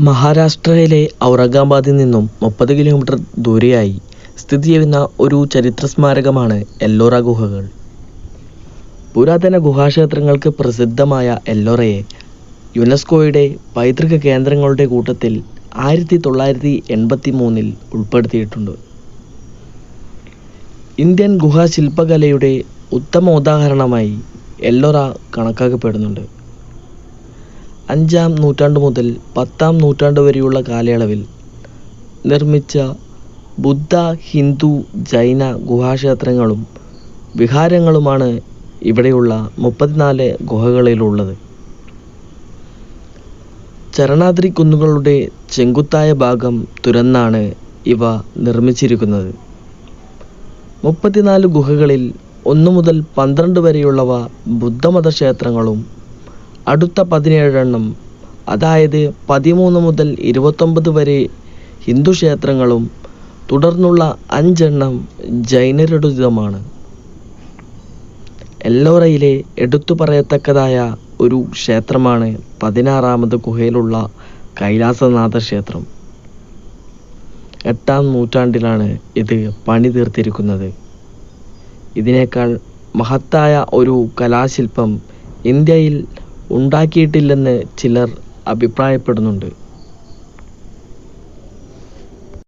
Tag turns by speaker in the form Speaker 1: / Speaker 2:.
Speaker 1: മഹാരാഷ്ട്രയിലെ ഔറംഗാബാദിൽ നിന്നും 30 കിലോമീറ്റർ ദൂരെയായി സ്ഥിതി ചെയ്യുന്ന ഒരു ചരിത്ര സ്മാരകമാണ് എല്ലോറ ഗുഹകൾ. പുരാതന ഗുഹാക്ഷേത്രങ്ങൾക്ക് പ്രസിദ്ധമായ എല്ലോറയെ യുനെസ്കോയുടെ പൈതൃക കേന്ദ്രങ്ങളുടെ കൂട്ടത്തിൽ 1983 ഉൾപ്പെടുത്തിയിട്ടുണ്ട്. ഇന്ത്യൻ ഗുഹാശില്പകലയുടെ ഉത്തമ ഉദാഹരണമായി എല്ലോറ കണക്കാക്കപ്പെടുന്നുണ്ട്. 5-ാം നൂറ്റാണ്ടു മുതൽ 10-ാം നൂറ്റാണ്ട് വരെയുള്ള കാലയളവിൽ നിർമ്മിച്ച ബുദ്ധ, ഹിന്ദു, ജൈന ഗുഹാക്ഷേത്രങ്ങളും വിഹാരങ്ങളുമാണ് ഇവിടെയുള്ള 34 ഗുഹകളിലുള്ളത്. ചരണാദ്രി കുന്നുകളുടെ ചെങ്കുത്തായ ഭാഗം തുരന്നാണ് ഇവ നിർമ്മിച്ചിരിക്കുന്നത്. 34 ഗുഹകളിൽ 1 മുതൽ 12 വരെയുള്ളവ ബുദ്ധമത ക്ഷേത്രങ്ങളും അടുത്ത 17 എണ്ണം, അതായത് 13 മുതൽ 29 വരെ ഹിന്ദു ക്ഷേത്രങ്ങളും തുടർന്നുള്ള 5 എണ്ണം ജൈനരുടേതുമാണ്. എല്ലോറയിലെ എടുത്തു പറയത്തക്കതായ ഒരു ക്ഷേത്രമാണ് 16ാമത് ഗുഹയിലുള്ള കൈലാസനാഥ ക്ഷേത്രം. 8-ാം നൂറ്റാണ്ടിലാണ് ഇത് പണി തീർത്തിരിക്കുന്നത്. ഇതിനേക്കാൾ മഹത്തായ ഒരു കലാശില്പം ഇന്ത്യയിൽ ഉണ്ടാക്കിയിട്ടില്ലെന്ന് ചിലർ അഭിപ്രായപ്പെടുന്നുണ്ട്.